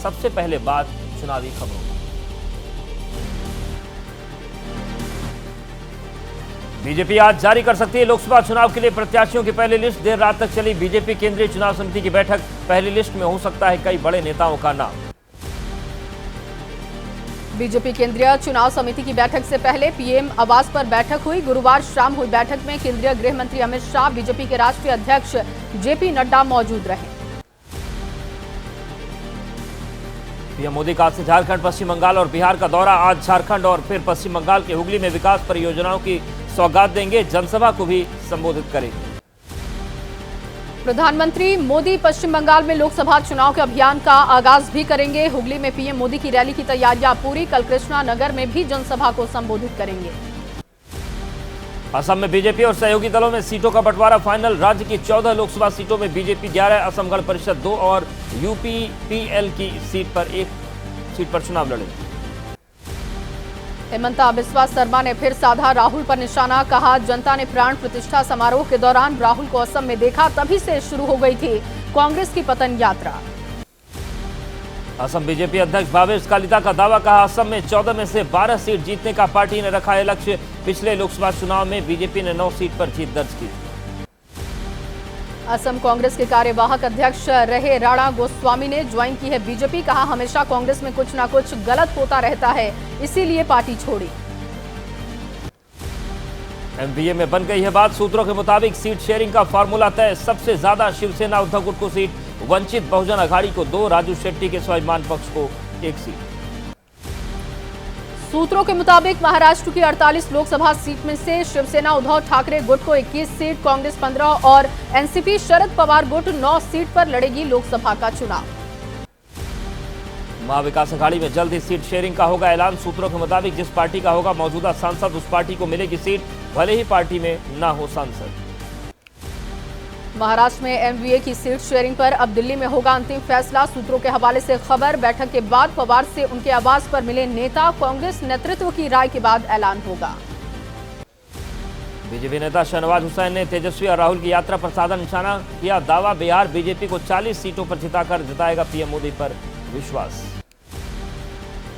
सबसे पहले बात चुनावी खबरों की। बीजेपी आज जारी कर सकती है लोकसभा चुनाव के लिए प्रत्याशियों की पहली लिस्ट। देर रात तक चली बीजेपी केंद्रीय चुनाव समिति की बैठक। पहली लिस्ट में हो सकता है कई बड़े नेताओं का नाम। बीजेपी केंद्रीय चुनाव समिति की बैठक से पहले पीएम आवास पर बैठक हुई। गुरुवार शाम हुई बैठक में केंद्रीय गृह मंत्री अमित शाह, बीजेपी के राष्ट्रीय अध्यक्ष जेपी नड्डा मौजूद रहे। पीएम मोदी का आज से झारखंड, पश्चिम बंगाल और बिहार का दौरा। आज झारखंड और फिर पश्चिम बंगाल के हुगली में विकास परियोजनाओं की सौगात देंगे। जनसभा को भी संबोधित करेंगे। प्रधानमंत्री मोदी पश्चिम बंगाल में लोकसभा चुनाव के अभियान का आगाज भी करेंगे। हुगली में पीएम मोदी की रैली की तैयारियां पूरी। कल कृष्णा नगर में भी जनसभा को संबोधित करेंगे। असम में बीजेपी और सहयोगी दलों में सीटों का बंटवारा फाइनल। राज्य की 14 लोकसभा सीटों में बीजेपी 11, असम गण परिषद 2 और यूपीपीएल की एक सीट पर चुनाव लड़ेगी। हेमंता बिस्वा शर्मा ने फिर साधा राहुल पर निशाना। कहा, जनता ने प्राण प्रतिष्ठा समारोह के दौरान राहुल को असम में देखा, तभी से शुरू हो गई थी कांग्रेस की पतन यात्रा। असम बीजेपी अध्यक्ष भावेश कालिता का दावा। कहा, असम में 14 में से 12 सीट जीतने का पार्टी ने रखा है लक्ष्य। पिछले लोकसभा चुनाव में बीजेपी ने 9 सीट पर जीत दर्ज की। असम कांग्रेस के कार्यवाहक अध्यक्ष रहे राणा गोस्वामी ने ज्वाइन की है बीजेपी। कहा, हमेशा कांग्रेस में कुछ ना कुछ गलत होता रहता है, इसीलिए पार्टी छोड़ी। एमवीए में बन गई है बात। सूत्रों के मुताबिक सीट शेयरिंग का फार्मूला तय। सबसे ज्यादा शिवसेना उद्धव गुट को सीट, वंचित बहुजन अघाड़ी को 2, राजू शेट्टी के स्वाभिमान पक्ष को 1 सीट। सूत्रों के मुताबिक महाराष्ट्र की 48 लोकसभा सीट में से शिवसेना उद्धव ठाकरे गुट को 21 सीट, कांग्रेस 15 और एनसीपी शरद पवार गुट 9 सीट पर लड़ेगी लोकसभा का चुनाव। महाविकास अघाड़ी में जल्द ही सीट शेयरिंग का होगा ऐलान। सूत्रों के मुताबिक जिस पार्टी का होगा मौजूदा सांसद, उस पार्टी को मिलेगी सीट, भले ही पार्टी में ना हो सांसद। महाराष्ट्र में एमवीए की सीट शेयरिंग पर अब दिल्ली में होगा अंतिम फैसला। सूत्रों के हवाले से खबर। बैठक के बाद पवार से उनके आवास पर मिले नेता। कांग्रेस नेतृत्व की राय के बाद ऐलान होगा। बीजेपी नेता शहनवाज हुसैन ने तेजस्वी और राहुल की यात्रा पर साधा निशाना किया। दावा, बिहार बीजेपी को 40 सीटों पर जिताकर जिताएगा पीएम मोदी पर विश्वास।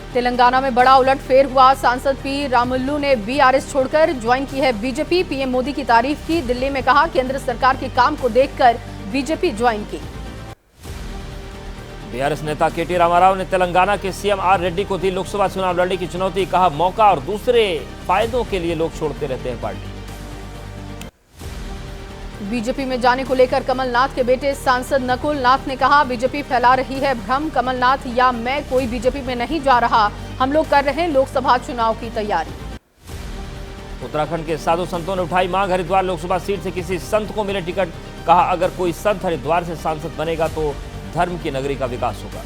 तेलंगाना में बड़ा उलटफेर हुआ। सांसद पी रामुलु ने बीआरएस छोड़कर ज्वाइन की है बीजेपी। पीएम मोदी की तारीफ की। दिल्ली में कहा, केंद्र सरकार के काम को देखकर बीजेपी ज्वाइन की। बीआरएस नेता केटी रामाराव ने तेलंगाना के सीएम आर रेड्डी को दी लोकसभा चुनाव लड़ने की चुनौती। कहा, मौका और दूसरे फायदों के लिए लोग छोड़ते रहते हैं पार्टी। बीजेपी में जाने को लेकर कमलनाथ के बेटे सांसद नकुल नाथ ने कहा, बीजेपी फैला रही है भ्रम। कमलनाथ या मैं कोई बीजेपी में नहीं जा रहा, हम लोग कर रहे हैं लोकसभा चुनाव की तैयारी। उत्तराखंड के साधु संतों ने उठाई मांग। हरिद्वार लोकसभा सीट से किसी संत को मिले टिकट। कहा, अगर कोई संत हरिद्वार से सांसद बनेगा तो धर्म की नगरी का विकास होगा।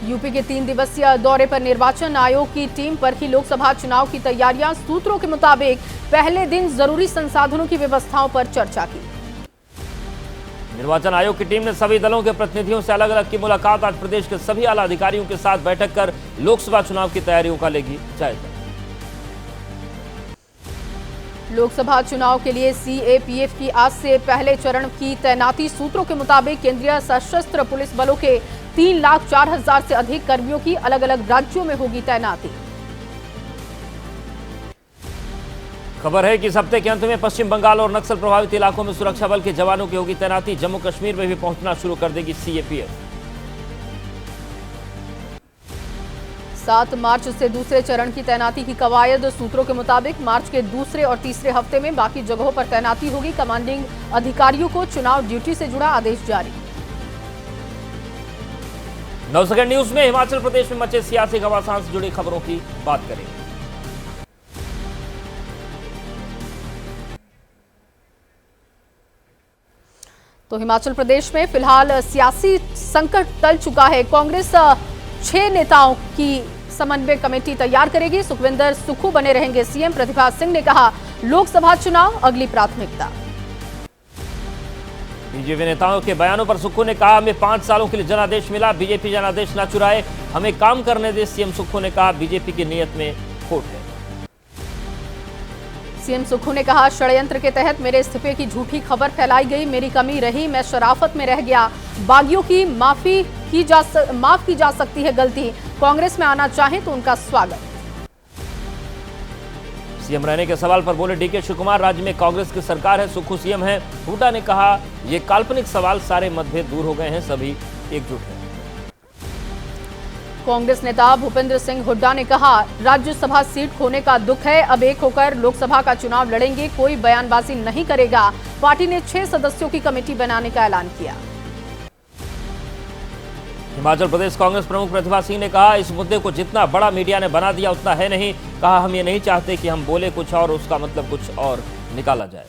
यूपी के 3 दिवसीय दौरे पर निर्वाचन आयोग की टीम पर ही लोकसभा चुनाव की तैयारियां। सूत्रों के मुताबिक पहले दिन जरूरी संसाधनों की व्यवस्थाओं पर चर्चा की। निर्वाचन आयोग की टीम ने सभी दलों के प्रतिनिधियों से अलग अलग की मुलाकात। आज प्रदेश के सभी आला अधिकारियों के साथ बैठक कर लोकसभा चुनाव की तैयारियों का लेगी जायजा। लोकसभा चुनाव के लिए सीएपीएफ की आज से पहले चरण की तैनाती। सूत्रों के मुताबिक केंद्रीय सशस्त्र पुलिस बलों के 3,04,000 से अधिक कर्मियों की अलग अलग राज्यों में होगी तैनाती। खबर है कि इस हफ्ते के अंत में पश्चिम बंगाल और नक्सल प्रभावित इलाकों में सुरक्षा बल के जवानों की होगी तैनाती। जम्मू कश्मीर में भी पहुंचना शुरू कर देगी सीएपीएफ। 7 मार्च से दूसरे चरण की तैनाती की कवायद। सूत्रों के मुताबिक मार्च के दूसरे और तीसरे हफ्ते में बाकी जगहों पर तैनाती होगी। कमांडिंग अधिकारियों को चुनाव ड्यूटी से जुड़ा आदेश जारी। 9 सेकंड न्यूज में हिमाचल प्रदेश में मचे सियासी घमासान से जुड़ी खबरों की बात करेंगे। तो हिमाचल प्रदेश में फिलहाल सियासी संकट टल चुका है। कांग्रेस 6 नेताओं की समन्वय कमेटी तैयार करेगी। सुखविंदर सुक्खू बने रहेंगे सीएम। प्रतिभा सिंह ने कहा, लोकसभा चुनाव अगली प्राथमिकता। बीजेपी नेताओं के बयानों पर सुक्खू ने कहा, हमें 5 सालों के लिए जनादेश मिला, बीजेपी जनादेश न चुराए, हमें काम करने दे। सीएम सुक्खू ने कहा, बीजेपी की नीयत में खोट है। सीएम सुक्खू ने कहा, षड्यंत्र के तहत मेरे इस्तीफे की झूठी खबर फैलाई गई, मेरी कमी रही, मैं शराफत में रह गया। बागियों की माफ की जा सकती है गलती, कांग्रेस में आना चाहें तो उनका स्वागत। सीएम रहने के सवाल पर बोले डीके शिवकुमार, राज्य में कांग्रेस की सरकार है, सुक्खू सीएम है। हुड्डा ने कहा, ये काल्पनिक सवाल, सारे मतभेद दूर हो गए हैं, सभी एकजुट हैं। कांग्रेस नेता भूपेंद्र सिंह हुड्डा ने कहा, राज्यसभा सीट खोने का दुख है, अब एक होकर लोकसभा का चुनाव लड़ेंगे, कोई बयानबाजी नहीं करेगा। पार्टी ने 6 सदस्यों की कमेटी बनाने का ऐलान किया। हिमाचल प्रदेश कांग्रेस प्रमुख प्रतिभा सिंह ने कहा, इस मुद्दे को जितना बड़ा मीडिया ने बना दिया उतना है नहीं। कहा, हम ये नहीं चाहते कि हम बोले कुछ और उसका मतलब कुछ और निकाला जाए।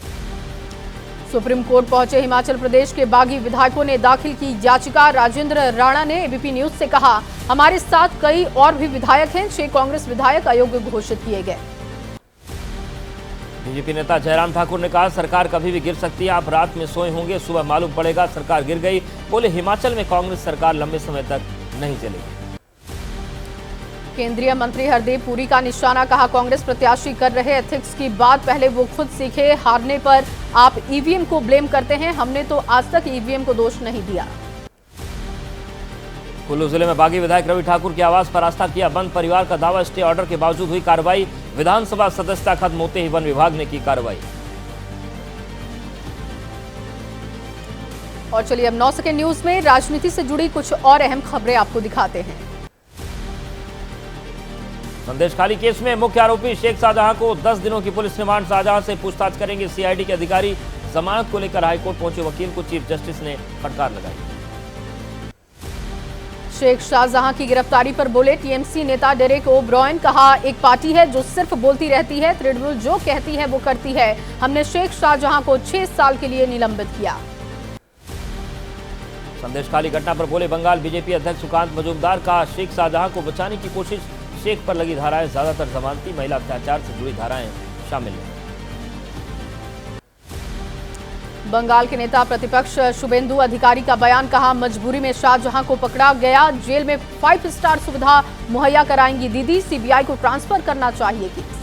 सुप्रीम कोर्ट पहुंचे हिमाचल प्रदेश के बागी विधायकों ने दाखिल की याचिका। राजेंद्र राणा ने एबीपी न्यूज से कहा, हमारे साथ कई और भी विधायक हैं, 6 कांग्रेस विधायक अयोग्य घोषित किए गए। बीजेपी नेता जयराम ठाकुर ने कहा, सरकार कभी भी गिर सकती है, आप रात में सोए होंगे, सुबह मालूम पड़ेगा सरकार गिर गई। बोले, हिमाचल में कांग्रेस सरकार लंबे समय तक नहीं चलेगी। केंद्रीय मंत्री हरदीप पुरी का निशाना, कहा, कांग्रेस प्रत्याशी कर रहे एथिक्स की बात, पहले वो खुद सीखे, हारने पर आप ईवीएम को ब्लेम करते हैं, हमने तो आज तक ईवीएम को दोष नहीं दिया। कुल्लू जिले में बागी विधायक रवि ठाकुर के आवास पर आस्था किया बंद, परिवार का दावा, स्टे ऑर्डर के बावजूद हुई कार्रवाई। विधानसभा सदस्यता खत्म होते ही वन विभाग ने की कार्रवाई। और चलिए अब 9 सेकंड न्यूज में राजनीति से जुड़ी कुछ और अहम खबरें आपको दिखाते हैं। संदेशखाली केस में मुख्य आरोपी शेख शाहजहां को 10 दिनों की पुलिस रिमांड। शाहजहां से पूछताछ करेंगे सीआईडी के अधिकारी। जमानत को लेकर हाईकोर्ट पहुंचे वकील को चीफ जस्टिस ने फटकार लगाई। शेख शाहजहां की गिरफ्तारी पर बोले टीएमसी नेता डेरेक ओब्रायन, कहा, एक पार्टी है जो सिर्फ बोलती रहती है, तृणमूल जो कहती है वो करती है। हमने शेख शाहजहां को 6 साल के लिए निलंबित किया। संदेशखाली घटना पर बोले बंगाल बीजेपी अध्यक्ष सुकांत मजूमदार, का शेख शाहजहां को बचाने की कोशिश। शेख पर लगी धाराएं ज्यादातर जमानती, महिला अत्याचार से जुड़ी धाराएं शामिल हैं। बंगाल के नेता प्रतिपक्ष शुभेंदु अधिकारी का बयान, कहा, मजबूरी में शाहजहां को पकड़ा गया, जेल में 5 स्टार सुविधा मुहैया कराएंगी दीदी, सीबीआई को ट्रांसफर करना चाहिए केस।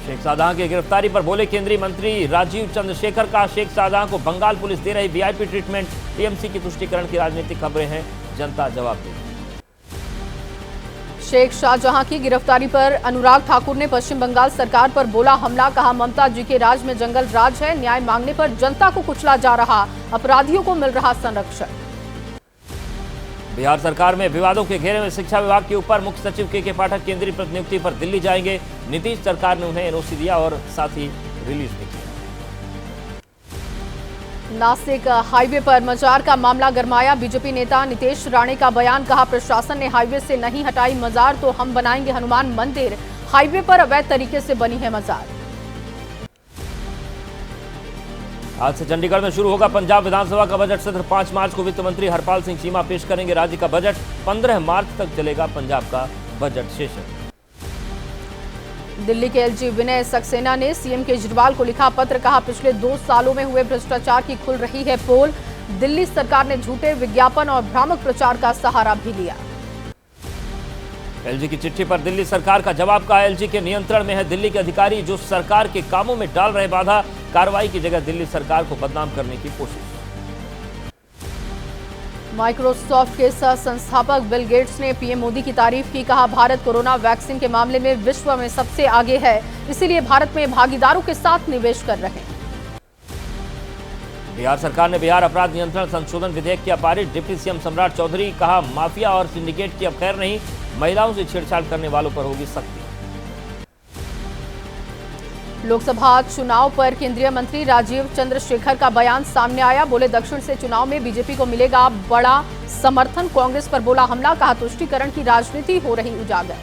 शेख शाहजहां की गिरफ्तारी पर बोले केंद्रीय मंत्री राजीव चंद्रशेखर, का शेख शाहजहां को बंगाल पुलिस दे रही वीआईपी ट्रीटमेंट। टीएमसी की तुष्टिकरण की राजनीतिक खबरें हैं, जनता जवाब देगी। शेख शाहजहां की गिरफ्तारी पर अनुराग ठाकुर ने पश्चिम बंगाल सरकार पर बोला हमला, कहा, ममता जी के राज में जंगल राज है, न्याय मांगने पर जनता को कुचला जा रहा, अपराधियों को मिल रहा संरक्षण। बिहार सरकार में विवादों के घेरे में शिक्षा विभाग के ऊपर मुख्य सचिव के पाठक केंद्रीय प्रतिनियुक्ति पर दिल्ली जाएंगे। नीतीश सरकार ने उन्हें एनओसी दिया और साथ ही रिलीज भी किया। नासिक हाईवे पर मजार का मामला गरमाया, बीजेपी नेता नितेश राणे का बयान, कहा, प्रशासन ने हाईवे से नहीं हटाई मजार तो हम बनाएंगे हनुमान मंदिर। हाईवे पर अवैध तरीके से बनी है मजार। आज से चंडीगढ़ में शुरू होगा पंजाब विधानसभा का बजट सत्र। 5 मार्च को वित्त मंत्री हरपाल सिंह चीमा पेश करेंगे राज्य का बजट। 15 मार्च तक चलेगा पंजाब का बजट सेशन। दिल्ली के एलजी विनय सक्सेना ने सीएम केजरीवाल को लिखा पत्र, कहा, पिछले 2 सालों में हुए भ्रष्टाचार की खुल रही है पोल। दिल्ली सरकार ने झूठे विज्ञापन और भ्रामक प्रचार का सहारा भी लिया। एलजी की चिट्ठी पर दिल्ली सरकार का जवाब, कहा, एलजी के नियंत्रण में है दिल्ली के अधिकारी जो सरकार के कामों में डाल रहे बाधा। कार्रवाई की जगह दिल्ली सरकार को बदनाम करने की कोशिश। माइक्रोसॉफ्ट के सह संस्थापक बिल गेट्स ने पीएम मोदी की तारीफ की, कहा, भारत कोरोना वैक्सीन के मामले में विश्व में सबसे आगे है, इसीलिए भारत में भागीदारों के साथ निवेश कर रहे हैं। बिहार सरकार ने बिहार अपराध नियंत्रण संशोधन विधेयक किया पारित। डिप्टी सीएम सम्राट चौधरी, कहा, माफिया और सिंडिकेट की अब खैर नहीं, महिलाओं से छेड़छाड़ करने वालों पर होगी सख्ती। लोकसभा चुनाव पर केंद्रीय मंत्री राजीव चंद्रशेखर का बयान सामने आया, बोले दक्षिण से चुनाव में बीजेपी को मिलेगा बड़ा समर्थन। कांग्रेस पर बोला हमला, कहा, तुष्टीकरण की राजनीति हो रही उजागर।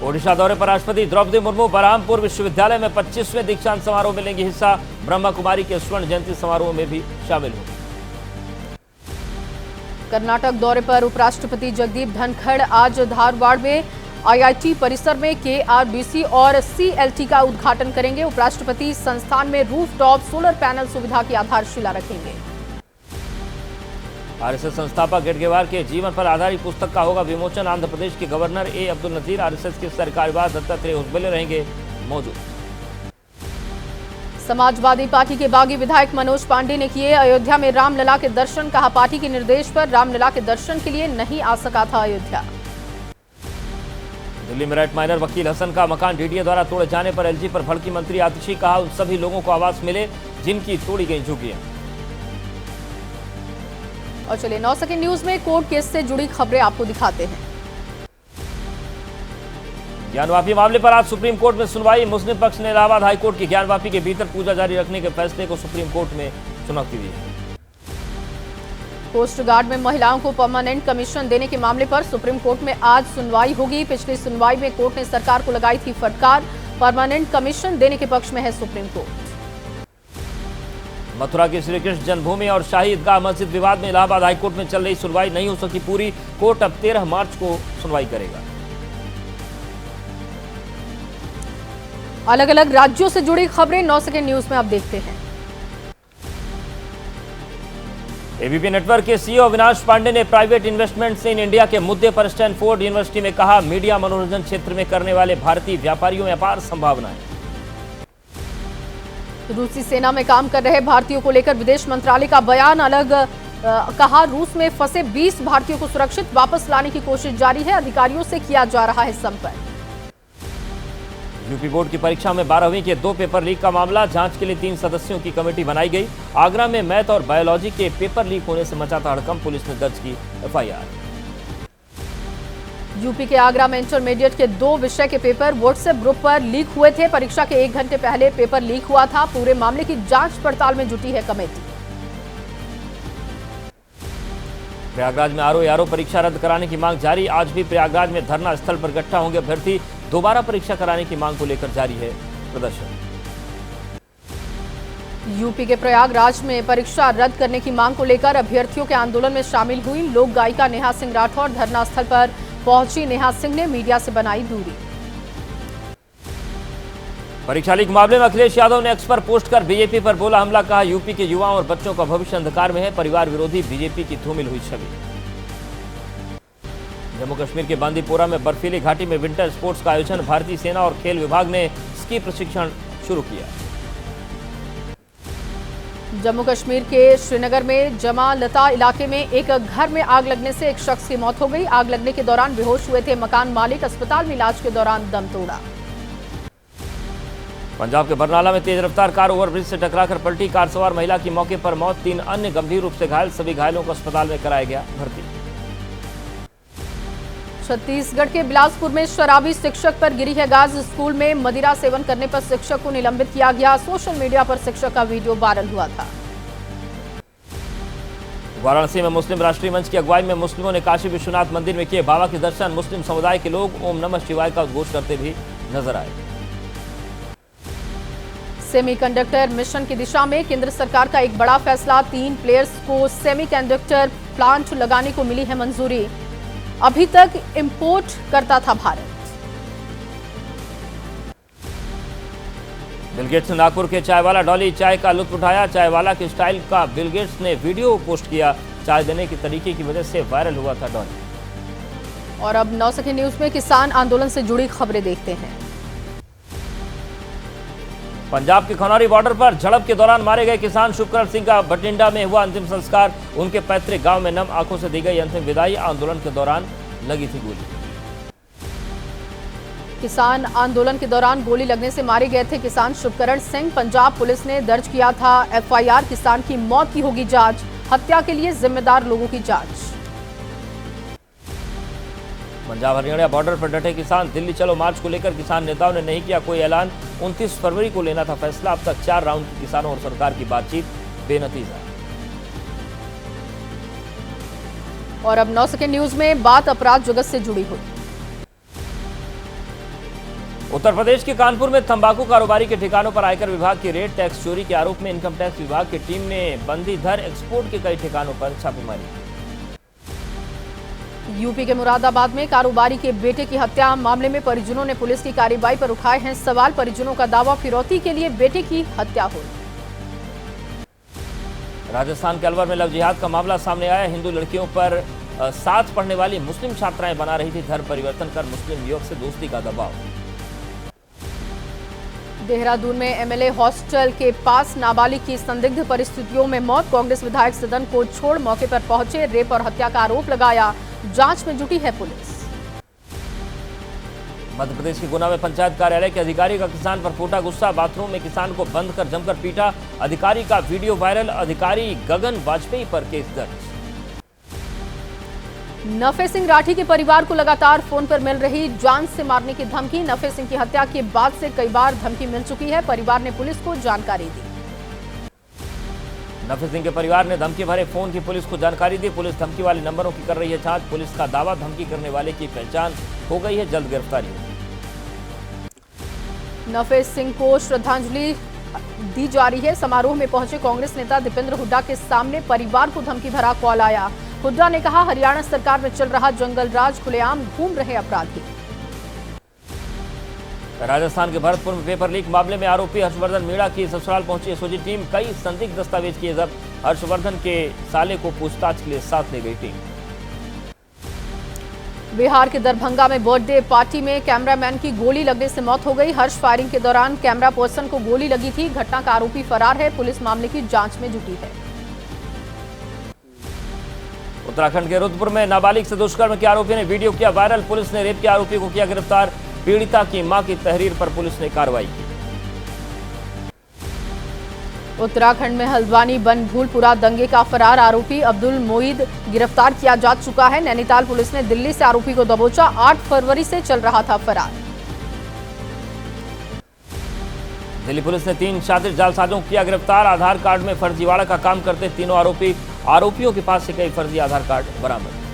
ओडिशा दौरे पर राष्ट्रपति द्रौपदी मुर्मू बरहामपुर विश्वविद्यालय में 25वें दीक्षांत समारोह में लेंगी हिस्सा। ब्रह्मा कुमारी के स्वर्ण जयंती समारोह में भी शामिल होंगे। कर्नाटक दौरे पर उपराष्ट्रपति जगदीप धनखड़ आज धारवाड़ में आईआईटी परिसर में केआरबीसी और सीएलटी का उद्घाटन करेंगे। उपराष्ट्रपति संस्थान में रूफटॉप सोलर पैनल सुविधा की आधारशिला रखेंगे। आरएसएस संस्थापक गेडगेवार के जीवन पर आधारित पुस्तक का होगा विमोचन। आंध्र प्रदेश के गवर्नर ए अब्दुल नजीर, आरएसएस के सरकार्यवाह दत्तात्रेय होसबले रहेंगे मौजूद। समाजवादी पार्टी के बागी विधायक मनोज पांडे ने किए अयोध्या में रामलला के दर्शन। कहा, पार्टी के निर्देश पर रामलला के दर्शन के लिए नहीं आ सका था अयोध्या। दिल्ली मेरठ माइनर वकील हसन का मकान डीडीए द्वारा तोड़े जाने पर एलजी पर भड़की मंत्री आतिशी। कहा, उन सभी लोगों को आवास मिले जिनकी तोड़ी गई झुग्गियां। और चलिए 9 सेकंड न्यूज में कोर्ट केस से जुड़ी खबरें आपको दिखाते हैं। ज्ञानवापी मामले पर आज सुप्रीम कोर्ट में सुनवाई। मुस्लिम पक्ष ने इलाहाबाद हाईकोर्ट की ज्ञानवापी के भीतर पूजा जारी रखने के फैसले को सुप्रीम कोर्ट में चुनौती दी है। कोस्ट गार्ड में महिलाओं को परमानेंट कमीशन देने के मामले पर सुप्रीम कोर्ट में आज सुनवाई होगी। पिछली सुनवाई में कोर्ट ने सरकार को लगाई थी फटकार। परमानेंट कमीशन देने के पक्ष में है सुप्रीम कोर्ट। मथुरा की श्री कृष्ण जन्मभूमि और शाही ईदगाह मस्जिद विवाद में इलाहाबाद हाईकोर्ट में चल रही सुनवाई नहीं हो सकी पूरी। कोर्ट अब 13 मार्च को सुनवाई करेगा। अलग अलग राज्यों से जुड़ी खबरें 9 सेकंड न्यूज में आप देखते हैं। एबीपी नेटवर्क के सीईओ अविनाश पांडे ने प्राइवेट इन्वेस्टमेंट्स इन इंडिया के मुद्दे पर स्टैनफोर्ड यूनिवर्सिटी में कहा, मीडिया मनोरंजन क्षेत्र में करने वाले भारतीय व्यापारियों में अपार संभावनाएं। रूसी सेना में काम कर रहे भारतीयों को लेकर विदेश मंत्रालय का बयान अलग। कहा, रूस में फंसे 20 भारतीयों को सुरक्षित वापस लाने की कोशिश जारी है। अधिकारियों से किया जा रहा है संपर्क। यूपी बोर्ड की परीक्षा में 12वीं के 2 पेपर लीक का मामला। जांच के लिए 3 सदस्यों की कमेटी बनाई गई। आगरा में मैथ और बायोलॉजी के पेपर लीक होने से मचा था हड़कंप। पुलिस ने दर्ज की एफआईआर। यूपी के आगरा में इंटरमीडिएट के 2 विषय के पेपर व्हाट्सएप ग्रुप पर लीक हुए थे। परीक्षा के 1 घंटे पहले पेपर लीक हुआ था। पूरे मामले की जांच पड़ताल में जुटी है कमेटी। प्रयागराज में आरओ परीक्षा रद्द कराने की मांग जारी। आज भी प्रयागराज में धरना स्थल पर इकट्ठा होंगे अभ्यर्थी। दोबारा परीक्षा कराने की मांग को लेकर जारी है प्रदर्शन। यूपी के प्रयागराज में परीक्षा रद्द करने की मांग को लेकर अभ्यर्थियों के आंदोलन में शामिल हुई लोक गायिका नेहा सिंह राठौर। धरना स्थल पर पहुंची नेहा सिंह ने मीडिया से बनाई दूरी। परीक्षा लीक मामले में अखिलेश यादव ने एक्स पर पोस्ट कर बीजेपी पर बोला हमला। कहा, यूपी के युवाओं और बच्चों का भविष्य अंधकार में है। परिवार विरोधी बीजेपी की धूमिल हुई छवि। जम्मू कश्मीर के बांदीपोरा में बर्फीली घाटी में विंटर स्पोर्ट्स का आयोजन। भारतीय सेना और खेल विभाग ने स्की प्रशिक्षण शुरू किया। जम्मू कश्मीर के श्रीनगर में जमा लता इलाके में एक घर में आग लगने से एक शख्स की मौत हो गई। आग लगने के दौरान बेहोश हुए थे मकान मालिक। अस्पताल में इलाज के दौरान दम तोड़ा। पंजाब के बरनाला में तेज रफ्तार कार ओवरब्रिज से टकराकर पलटी। कार सवार महिला की मौके पर मौत। 3 अन्य गंभीर रूप से घायल। सभी घायलों को अस्पताल में कराया गया भर्ती। छत्तीसगढ़ के बिलासपुर में शराबी शिक्षक पर गिरी है गाज। स्कूल में मदिरा सेवन करने पर शिक्षक को निलंबित किया गया। सोशल मीडिया पर शिक्षक का वीडियो वायरल हुआ था। वाराणसी में मुस्लिम राष्ट्रीय मंच की अगुवाई में मुस्लिमों ने काशी विश्वनाथ मंदिर में किए बाबा के दर्शन। मुस्लिम समुदाय के लोग ओम नमः शिवाय का उद्घोष करते भी नजर आए। सेमीकंडक्टर मिशन की दिशा में केंद्र सरकार का एक बड़ा फैसला। 3 प्लेयर्स को सेमीकंडक्टर प्लांट लगाने को मिली है मंजूरी। अभी तक इंपोर्ट करता था भारत। बिल गेट्स ने नागपुर के चायवाला डॉली चाय का लुत्फ उठाया। चायवाला के स्टाइल का बिल गेट्स ने वीडियो पोस्ट किया। चाय देने के तरीके की वजह से वायरल हुआ था डॉली। और अब 9 सेकंड न्यूज में किसान आंदोलन से जुड़ी खबरें देखते हैं। पंजाब के खनौरी बॉर्डर पर झड़प के दौरान मारे गए किसान शुभकरण सिंह का बठिंडा में हुआ अंतिम संस्कार। उनके पैतृक गांव में नम आंखों से दी गई अंतिम विदाई। आंदोलन के दौरान लगी थी गोली। किसान आंदोलन के दौरान गोली लगने से मारे गए थे किसान शुभकरण सिंह। पंजाब पुलिस ने दर्ज किया था एफआईआर। किसान की मौत की होगी जांच। हत्या के लिए जिम्मेदार लोगों की जांच। पंजाब हरियाणा बॉर्डर पर डटे किसान। दिल्ली चलो मार्च को लेकर किसान नेताओं ने नहीं किया कोई ऐलान। 29 फरवरी को लेना था फैसला। अब तक 4 राउंड की किसानों और सरकार की बातचीत बेनतीजा। और अब 9 सेकंड न्यूज में बात अपराध जगत से जुड़ी हुई। उत्तर प्रदेश के कानपुर में तंबाकू कारोबारी के ठिकानों पर आयकर विभाग की रेड। टैक्स चोरी के आरोप में इनकम टैक्स विभाग की टीम ने बंदीधर एक्सपोर्ट के कई ठिकानों पर छापेमारी। यूपी के मुरादाबाद में कारोबारी के बेटे की हत्या मामले में परिजनों ने पुलिस की कार्रवाई पर उठाए हैं सवाल। परिजनों का दावा फिरौती के लिए बेटे की हत्या हुई। राजस्थान के अलवर में लव जिहाद का मामला सामने आया। हिंदू लड़कियों पर साथ पढ़ने वाली मुस्लिम छात्राएं बना रही थी धर्म परिवर्तन कर मुस्लिम युवक से दोस्ती का दबाव। देहरादून में एमएलए हॉस्टल के पास नाबालिग की संदिग्ध परिस्थितियों में मौत। कांग्रेस विधायक सदन को छोड़ मौके पर पहुंचे, रेप और हत्या का आरोप लगाया। जांच में जुटी है पुलिस। मध्य प्रदेश के गुना में पंचायत कार्यालय के अधिकारी का किसान पर फूटा गुस्सा। बाथरूम में किसान को बंद कर जमकर पीटा। अधिकारी का वीडियो वायरल। अधिकारी गगन वाजपेयी पर केस दर्ज। नफे सिंह राठी के परिवार को लगातार फोन पर मिल रही जान से मारने की धमकी। नफे सिंह की हत्या के बाद से कई बार धमकी मिल चुकी है। परिवार ने पुलिस को जानकारी दी। नफे सिंह के परिवार ने धमकी भरे फोन की पुलिस को जानकारी दी। पुलिस धमकी वाले नंबरों की कर रही है जांच। पुलिस का दावा धमकी करने वाले की पहचान हो गई है, जल्द गिरफ्तारी होगी। नफे सिंह को श्रद्धांजलि दी जा रही है। समारोह में पहुंचे कांग्रेस नेता दीपेंद्र हुड्डा के सामने परिवार को धमकी भरा कॉल आया। हुड्डा ने कहा, हरियाणा सरकार में चल रहा जंगल राज, खुलेआम घूम रहे अपराधी। राजस्थान के भरतपुर में पेपर लीक मामले में आरोपी हर्षवर्धन मीणा की ससुराल पहुंची एसओजी टीम। कई संदिग्ध दस्तावेज किए जब्त। हर्षवर्धन के साले को पूछताछ के लिए साथ ले गई टीम। बिहार के दरभंगा में बर्थडे पार्टी में कैमरामैन की गोली लगने से मौत हो गई। हर्ष फायरिंग के दौरान कैमरा पर्सन को गोली लगी थी। घटना का आरोपी फरार है। पुलिस मामले की जांच में जुटी है। उत्तराखंड के रुद्रपुर में नाबालिग से दुष्कर्म के आरोपी ने वीडियो किया वायरल। पुलिस ने रेप के आरोपी को किया गिरफ्तार। पीड़िता की मां की तहरीर पर पुलिस ने कार्रवाई की। उत्तराखंड में हल्द्वानी बनभूलपुरा दंगे का फरार आरोपी अब्दुल मोईद गिरफ्तार किया जा चुका है। नैनीताल पुलिस ने दिल्ली से आरोपी को दबोचा। 8 फरवरी से चल रहा था फरार। दिल्ली पुलिस ने 3 शातिर जालसाजों को किया गिरफ्तार। आधार कार्ड में फर्जीवाड़ा का काम करते तीनों आरोपियों के पास से कई फर्जी आधार कार्ड बरामद।